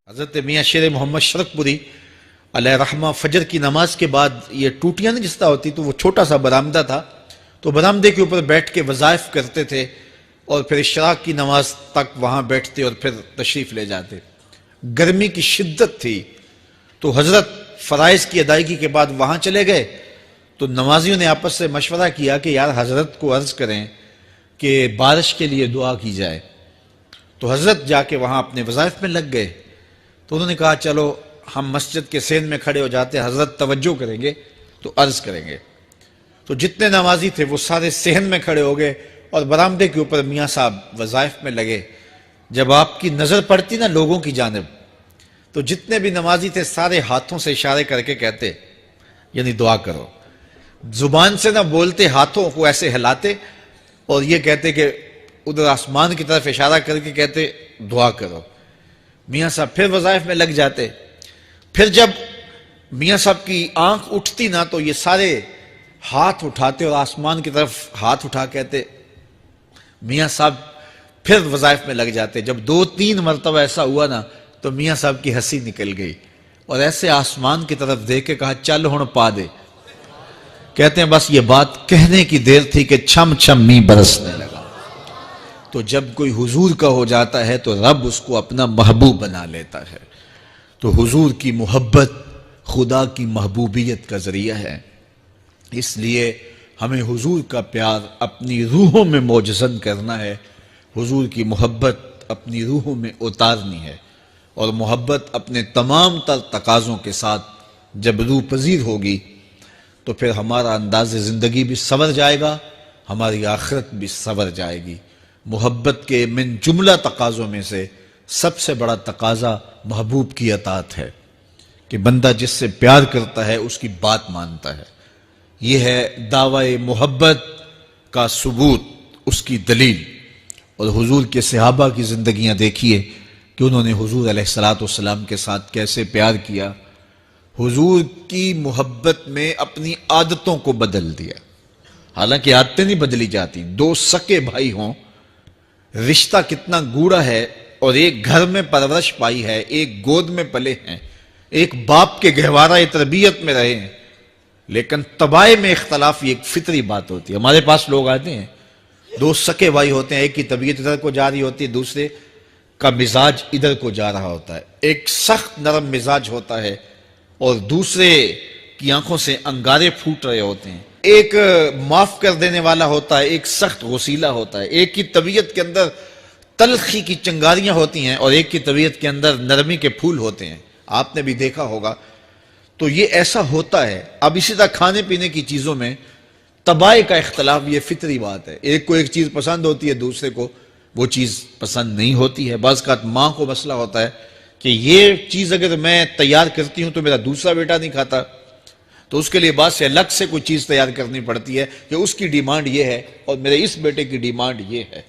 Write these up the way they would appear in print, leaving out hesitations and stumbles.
حضرت میاں شیر محمد شرک پوری علیہ رحمہ فجر کی نماز کے بعد یہ ٹوٹیاں نہیں جس طرح ہوتی تو وہ چھوٹا سا برآمدہ تھا تو برآمدے کے اوپر بیٹھ کے وظائف کرتے تھے اور پھر اشراق کی نماز تک وہاں بیٹھتے اور پھر تشریف لے جاتے. گرمی کی شدت تھی تو حضرت فرائض کی ادائیگی کے بعد وہاں چلے گئے تو نمازیوں نے آپس سے مشورہ کیا کہ یار حضرت کو عرض کریں کہ بارش کے لیے دعا کی جائے. تو حضرت جا کے وہاں اپنے وظائف میں لگ گئے تو انہوں نے کہا چلو ہم مسجد کے سین میں کھڑے ہو جاتے ہیں, حضرت توجہ کریں گے تو عرض کریں گے. تو جتنے نمازی تھے وہ سارے صحن میں کھڑے ہو گئے اور برآمدے کے اوپر میاں صاحب وظائف میں لگے. جب آپ کی نظر پڑتی نا لوگوں کی جانب تو جتنے بھی نمازی تھے سارے ہاتھوں سے اشارے کر کے کہتے یعنی دعا کرو. زبان سے نہ بولتے, ہاتھوں کو ایسے ہلاتے اور یہ کہتے کہ ادھر آسمان کی طرف اشارہ کر کے کہتے دعا کرو. میاں صاحب پھر وظائف میں لگ جاتے. پھر جب میاں صاحب کی آنکھ اٹھتی نا تو یہ سارے ہاتھ اٹھاتے اور آسمان کی طرف ہاتھ اٹھا کہتے. میاں صاحب پھر وظائف میں لگ جاتے. جب 2-3 مرتبہ ایسا ہوا نا تو میاں صاحب کی ہنسی نکل گئی اور ایسے آسمان کی طرف دیکھ کے کہا چل ہن پا دے. کہتے ہیں بس یہ بات کہنے کی دیر تھی کہ چھم چھم می برسنے لگا. تو جب کوئی حضور کا ہو جاتا ہے تو رب اس کو اپنا محبوب بنا لیتا ہے. تو حضور کی محبت خدا کی محبوبیت کا ذریعہ ہے. اس لیے ہمیں حضور کا پیار اپنی روحوں میں موجزن کرنا ہے, حضور کی محبت اپنی روحوں میں اتارنی ہے, اور محبت اپنے تمام تر تقاضوں کے ساتھ جب روح پذیر ہوگی تو پھر ہمارا انداز زندگی بھی سنور جائے گا, ہماری آخرت بھی سنور جائے گی. محبت کے من جملہ تقاضوں میں سے سب سے بڑا تقاضا محبوب کی اطاعت ہے کہ بندہ جس سے پیار کرتا ہے اس کی بات مانتا ہے. یہ ہے دعوی محبت کا ثبوت, اس کی دلیل. اور حضور کے صحابہ کی زندگیاں دیکھیے کہ انہوں نے حضور علیہ السلام کے ساتھ کیسے پیار کیا. حضور کی محبت میں اپنی عادتوں کو بدل دیا. حالانکہ عادتیں نہیں بدلی جاتی. 2 سکے بھائی ہوں, رشتہ کتنا گوڑا ہے, اور ایک گھر میں پرورش پائی ہے, ایک گود میں پلے ہیں, ایک باپ کے گہوارہ تربیت میں رہے ہیں, لیکن طبائع میں اختلاف یہ ایک فطری بات ہوتی ہے. ہمارے پاس لوگ آتے ہیں 2 سکے بھائی ہوتے ہیں, ایک کی طبیعت ادھر کو جا رہی ہوتی ہے, دوسرے کا مزاج ادھر کو جا رہا ہوتا ہے. ایک سخت نرم مزاج ہوتا ہے اور دوسرے کی آنکھوں سے انگارے پھوٹ رہے ہوتے ہیں. ایک معاف کر دینے والا ہوتا ہے, ایک سخت غصیلا ہوتا ہے. ایک کی طبیعت کے اندر تلخی کی چنگاریاں ہوتی ہیں اور ایک کی طبیعت کے اندر نرمی کے پھول ہوتے ہیں. آپ نے بھی دیکھا ہوگا. تو یہ ایسا ہوتا ہے. اب اسی طرح کھانے پینے کی چیزوں میں طبائع کا اختلاف یہ فطری بات ہے. ایک کو ایک چیز پسند ہوتی ہے, دوسرے کو وہ چیز پسند نہیں ہوتی ہے. بعض اوقات ماں کو مسئلہ ہوتا ہے کہ یہ چیز اگر میں تیار کرتی ہوں تو میرا دوسرا بیٹا نہیں کھاتا, تو اس کے لیے بعد سے الگ سے کوئی چیز تیار کرنی پڑتی ہے کہ اس کی ڈیمانڈ یہ ہے اور میرے اس بیٹے کی ڈیمانڈ یہ ہے.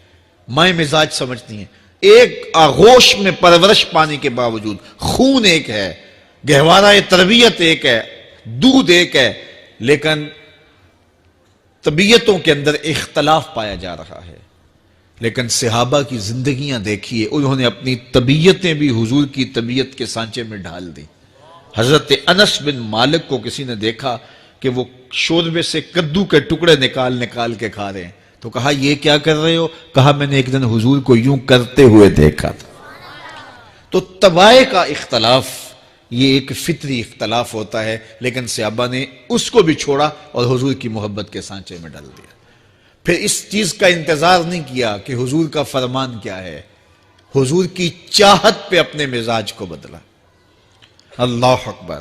مائیں مزاج سمجھتی ہیں. ایک آغوش میں پرورش پانے کے باوجود خون ایک ہے, گہوارہ تربیت ایک ہے, دودھ ایک ہے, لیکن طبیعتوں کے اندر اختلاف پایا جا رہا ہے. لیکن صحابہ کی زندگیاں دیکھیے, انہوں نے اپنی طبیعتیں بھی حضور کی طبیعت کے سانچے میں ڈھال دی. حضرت انس بن مالک کو کسی نے دیکھا کہ وہ شوربے سے کدو کے ٹکڑے نکال کے کھا رہے ہیں, تو کہا یہ کیا کر رہے ہو؟ کہا میں نے ایک دن حضور کو یوں کرتے ہوئے دیکھا تھا. تو طبائع کا اختلاف یہ ایک فطری اختلاف ہوتا ہے, لیکن صحابہ نے اس کو بھی چھوڑا اور حضور کی محبت کے سانچے میں ڈال دیا. پھر اس چیز کا انتظار نہیں کیا کہ حضور کا فرمان کیا ہے, حضور کی چاہت پہ اپنے مزاج کو بدلا. اللہ اکبر.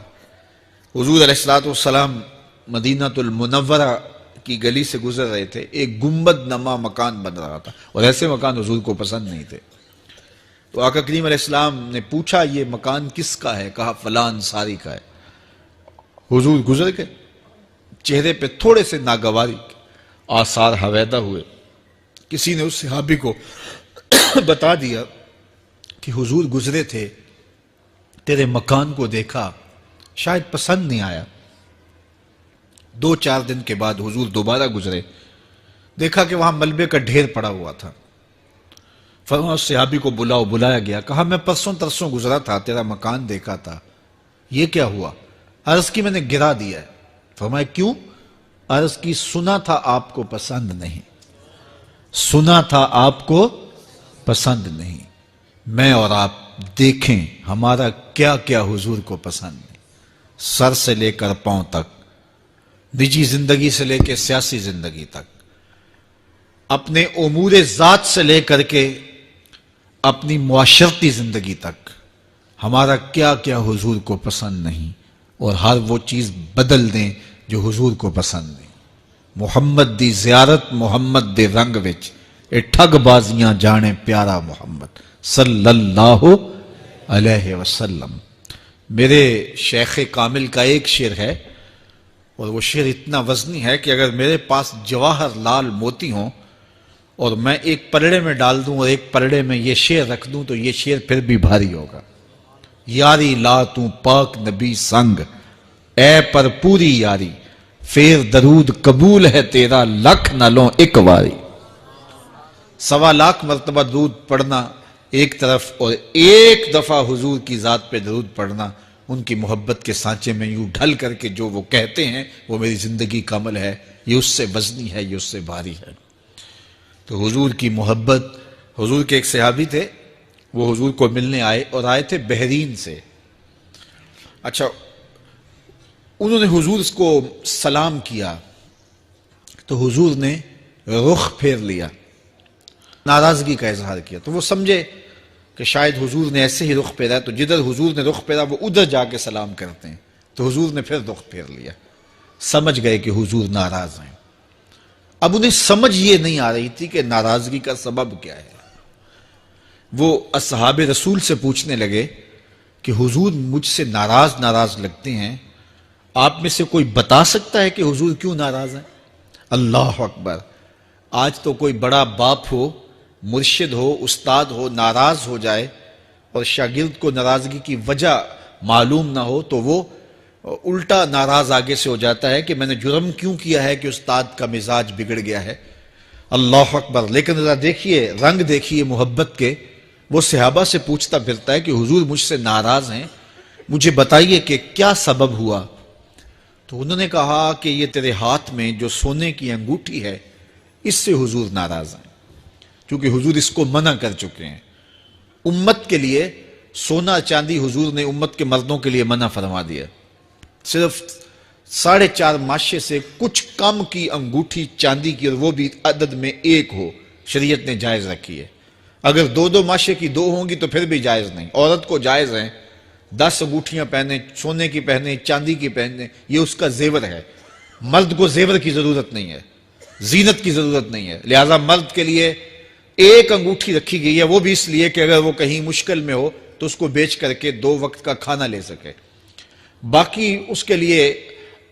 حضور علیہ السلام مدینہ المنورہ کی گلی سے گزر رہے تھے, ایک گنبد نما مکان بن رہا تھا اور ایسے مکان حضور کو پسند نہیں تھے. تو آقا کریم علیہ السلام نے پوچھا یہ مکان کس کا ہے؟ کہا فلاں انصاری کا ہے. حضور گزر گئے, چہرے پہ تھوڑے سے ناگواری آثار حویدہ ہوئے. کسی نے اس صحابی کو بتا دیا کہ حضور گزرے تھے, تیرے مکان کو دیکھا, شاید پسند نہیں آیا. 2-4 دن کے بعد حضور دوبارہ گزرے, دیکھا کہ وہاں ملبے کا ڈھیر پڑا ہوا تھا. فرمایا اس صحابی کو بلاؤ، بلایا گیا، کہا میں پرسوں ترسوں گزرا تھا، تیرا مکان دیکھا تھا، یہ کیا ہوا؟ عرض کی میں نے گرا دیا ہے۔ فرمایا کیوں؟ عرض کی سنا تھا آپ کو پسند نہیں، سنا تھا آپ کو پسند نہیں۔ میں اور آپ دیکھیں ہمارا کیا کیا حضور کو پسند ہے، سر سے لے کر پاؤں تک، نجی زندگی سے لے کے سیاسی زندگی تک، اپنے امور ذات سے لے کر کے اپنی معاشرتی زندگی تک، ہمارا کیا کیا حضور کو پسند نہیں، اور ہر وہ چیز بدل دیں جو حضور کو پسند نہیں۔ محمد دی زیارت محمد دے رنگ وچ، اے ٹھگ بازیاں جانے پیارا محمد صلی اللہ علیہ وسلم۔ میرے شیخ کامل کا ایک شعر ہے، اور وہ شعر اتنا وزنی ہے کہ اگر میرے پاس جواہر لال موتی ہوں اور میں ایک پلڑے میں ڈال دوں اور ایک پلڑے میں یہ شعر رکھ دوں تو یہ شعر پھر بھی بھاری ہوگا۔ یاری لا تو پاک نبی سنگ، اے پر پوری یاری، پھر درود قبول ہے تیرا لکھ نہ لوں ایک واری۔ 1.25 لاکھ مرتبہ درود پڑھنا ایک طرف، اور ایک دفعہ حضور کی ذات پہ درود پڑھنا، ان کی محبت کے سانچے میں یوں ڈھل کر کے جو وہ کہتے ہیں وہ میری زندگی کا عمل ہے، یہ اس سے وزنی ہے، یہ اس سے بھاری ہے۔ تو حضور کی محبت، حضور کے ایک صحابی تھے، وہ حضور کو ملنے آئے، اور آئے تھے بحرین سے۔ اچھا، انہوں نے حضور کو سلام کیا تو حضور نے رخ پھیر لیا، ناراضگی کا اظہار کیا، تو وہ سمجھے کہ شاید حضور نے ایسے ہی رخ پھیرا، تو جدھر حضور نے رخ پھیرا وہ ادھر جا کے سلام کرتے ہیں، تو حضور نے پھر رخ پھیر لیا، سمجھ گئے کہ حضور ناراض ہیں۔ اب انہیں سمجھ یہ نہیں آ رہی تھی کہ ناراضگی کا سبب کیا ہے۔ وہ اصحاب رسول سے پوچھنے لگے کہ حضور مجھ سے ناراض لگتے ہیں، آپ میں سے کوئی بتا سکتا ہے کہ حضور کیوں ناراض ہیں؟ اللہ اکبر! آج تو کوئی بڑا باپ ہو، مرشد ہو، استاد ہو، ناراض ہو جائے اور شاگرد کو ناراضگی کی وجہ معلوم نہ ہو تو وہ الٹا ناراض آگے سے ہو جاتا ہے کہ میں نے جرم کیوں کیا ہے کہ استاد کا مزاج بگڑ گیا ہے۔ اللہ اکبر! لیکن ذرا دیکھیے، رنگ دیکھیے محبت کے، وہ صحابہ سے پوچھتا پھرتا ہے کہ حضور مجھ سے ناراض ہیں، مجھے بتائیے کہ کیا سبب ہوا؟ تو انہوں نے کہا کہ یہ تیرے ہاتھ میں جو سونے کی انگوٹھی ہے، اس سے حضور ناراض ہیں، کیونکہ حضور اس کو منع کر چکے ہیں۔ امت کے لیے سونا چاندی حضور نے امت کے مردوں کے لیے منع فرما دیا، صرف 4.5 ماشے سے کچھ کم کی انگوٹھی چاندی کی، اور وہ بھی عدد میں 1 ہو، شریعت نے جائز رکھی ہے۔ اگر 2 ماشے کی 2 ہوں گی تو پھر بھی جائز نہیں۔ عورت کو جائز ہیں 10 انگوٹھیاں پہنے، سونے کی پہنے، چاندی کی پہنے، یہ اس کا زیور ہے۔ مرد کو زیور کی ضرورت نہیں ہے، زینت کی ضرورت نہیں ہے، لہٰذا مرد کے لیے 1 انگوٹھی رکھی گئی ہے، وہ بھی اس لیے کہ اگر وہ کہیں مشکل میں ہو تو اس کو بیچ کر کے 2 وقت کا کھانا لے سکے۔ باقی اس کے لیے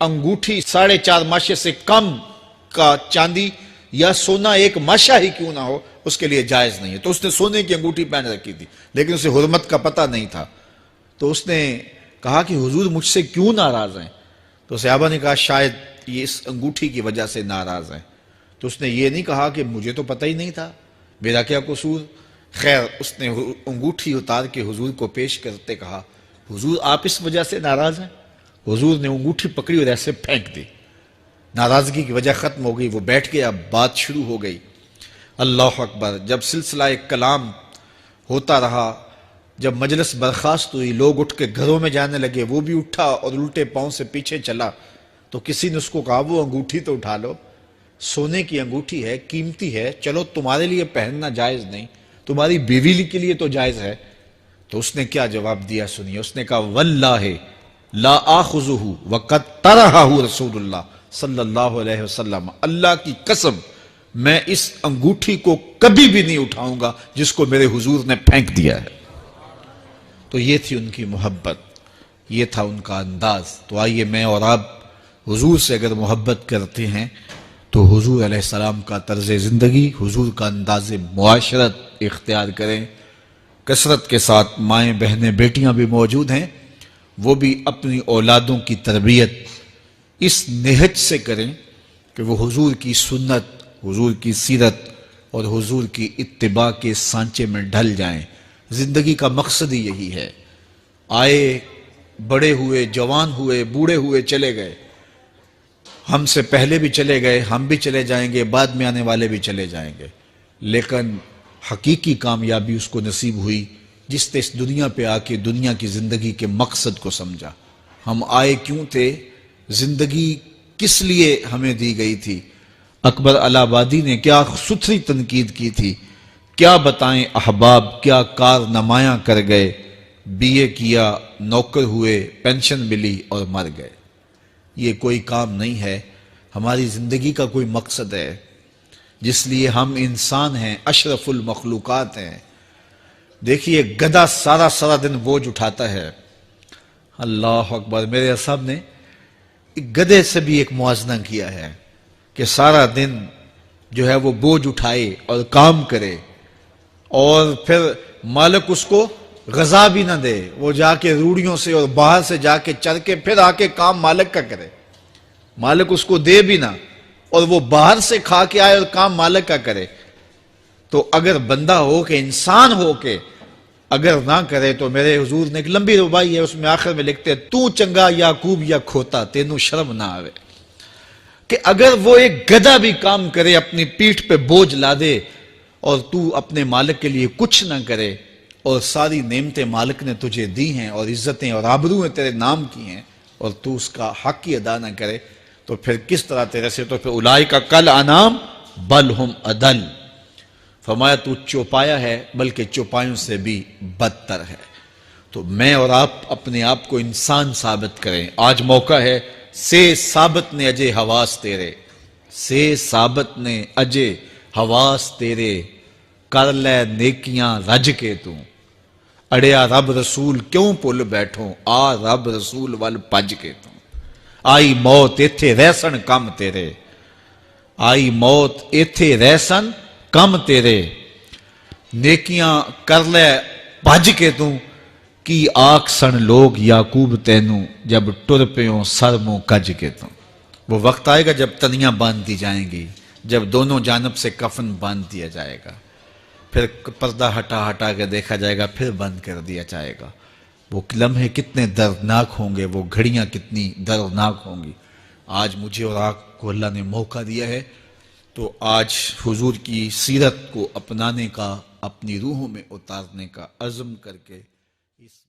انگوٹھی 4.5 ماشے سے کم کا چاندی یا سونا 1 ماشا ہی کیوں نہ ہو، اس کے لیے جائز نہیں ہے۔ تو اس نے سونے کی انگوٹھی پہن رکھی تھی، لیکن اسے حرمت کا پتہ نہیں تھا، تو اس نے کہا کہ حضور مجھ سے کیوں ناراض ہیں؟ تو صحابہ نے کہا شاید یہ اس انگوٹھی کی وجہ سے ناراض ہیں۔ تو اس نے یہ نہیں کہا کہ مجھے تو پتہ ہی نہیں تھا، میرا کیا قصور؟ خیر، اس نے انگوٹھی اتار کے حضور کو پیش کرتے کہا حضور آپ اس وجہ سے ناراض ہیں؟ حضور نے انگوٹھی پکڑی اور ایسے پھینک دی، ناراضگی کی وجہ ختم ہو گئی، وہ بیٹھ گیا، بات شروع ہو گئی۔ اللہ اکبر! جب سلسلہ کلام ہوتا رہا، جب مجلس برخاست ہوئی، لوگ اٹھ کے گھروں میں جانے لگے، وہ بھی اٹھا اور الٹے پاؤں سے پیچھے چلا، تو کسی نے اس کو کہا وہ انگوٹھی تو اٹھا لو، سونے کی انگوٹھی ہے، قیمتی ہے، چلو تمہارے لیے پہننا جائز نہیں، تمہاری بیوی کے لیے تو جائز ہے۔ تو اس نے کیا جواب دیا سنیے، اس نے کہا واللہ لا آخذہ وقد طرحہ رسول اللہ صلی اللہ علیہ وسلم، اللہ کی قسم میں اس انگوٹھی کو کبھی بھی نہیں اٹھاؤں گا جس کو میرے حضور نے پھینک دیا ہے۔ تو یہ تھی ان کی محبت، یہ تھا ان کا انداز۔ تو آئیے میں اور آپ حضور سے اگر محبت کرتے ہیں تو حضور علیہ السلام کا طرز زندگی، حضور کا انداز معاشرت اختیار کریں۔ کثرت کے ساتھ مائیں بہنیں بیٹیاں بھی موجود ہیں، وہ بھی اپنی اولادوں کی تربیت اس نہج سے کریں کہ وہ حضور کی سنت، حضور کی سیرت اور حضور کی اتباع کے سانچے میں ڈھل جائیں۔ زندگی کا مقصد ہی یہی ہے۔ آئے، بڑے ہوئے، جوان ہوئے، بوڑھے ہوئے، چلے گئے، ہم سے پہلے بھی چلے گئے، ہم بھی چلے جائیں گے، بعد میں آنے والے بھی چلے جائیں گے، لیکن حقیقی کامیابی اس کو نصیب ہوئی جس نے اس دنیا پہ آ کے دنیا کی زندگی کے مقصد کو سمجھا۔ ہم آئے کیوں تھے، زندگی کس لیے ہمیں دی گئی تھی۔ اکبر الہ آبادی نے کیا ستھری تنقید کی تھی، کیا بتائیں احباب، کیا کارنمایاں کر گئے، بی اے کیا، نوکر ہوئے، پینشن ملی اور مر گئے۔ یہ کوئی کام نہیں ہے، ہماری زندگی کا کوئی مقصد ہے جس لیے ہم انسان ہیں، اشرف المخلوقات ہیں۔ دیکھیے گدھا سارا دن بوجھ اٹھاتا ہے، اللہ اکبر۔ میرے صاحب نے گدھے سے بھی ایک موازنہ کیا ہے کہ سارا دن جو ہے وہ بوجھ اٹھائے اور کام کرے، اور پھر مالک اس کو غذا بھی نہ دے، وہ جا کے روڑیوں سے اور باہر سے جا کے چر کے پھر آ کے کام مالک کا کرے، مالک اس کو دے بھی نہ، اور وہ باہر سے کھا کے آئے اور کام مالک کا کرے۔ تو اگر بندہ ہو کے، انسان ہو کے اگر نہ کرے تو میرے حضور نے ایک لمبی ربائی ہے، اس میں آخر میں لکھتے ہیں تو چنگا یعقوب یا کھوتا تینوں شرم نہ آوے، کہ اگر وہ ایک گدھا بھی کام کرے، اپنی پیٹھ پہ بوجھ لا دے، اور تو اپنے مالک کے لیے کچھ نہ کرے، اور ساری نعمتیں مالک نے تجھے دی ہیں اور عزتیں اور آبرویں تیرے نام کی ہیں، اور تو اس کا حق ہی ادا نہ کرے، تو پھر کس طرح تیرے سے، تو پھر اولئک کالانعام بل ہم اضل۔ فرمایا تو چوپایا ہے، بلکہ چوپایوں سے بھی بدتر ہے۔ تو میں اور آپ اپنے آپ کو انسان ثابت کریں۔ آج موقع ہے، سے ثابت نے اجے حواس تیرے، سے ثابت نے اجے حواس تیرے، کر لے نیکیاں رج کے تو، اڑیا رب رسول کیوں پل بیٹھو، آ رب رسول ول پج کے تو، آئی موت ایتھے رہسن کم تیرے، آئی موت ایتھے رہسن کم تیرے، نیکیاں کر لے بھج کے تو، کی آکھ سن لوگ یعقوب تینوں، جب ٹر پیوں سر منہ کج کے تو۔ وہ وقت آئے گا جب تنیاں باندھ دی جائیں گی، جب دونوں جانب سے کفن باندھ دیا جائے گا، پھر پردہ ہٹا کے دیکھا جائے گا، پھر بند کر دیا جائے گا۔ وہ لمحے کتنے دردناک ہوں گے، وہ گھڑیاں کتنی دردناک ہوں گی۔ آج مجھے اور آپ کو اللہ نے موقع دیا ہے، تو آج حضور کی سیرت کو اپنانے کا، اپنی روحوں میں اتارنے کا عزم کر کے اس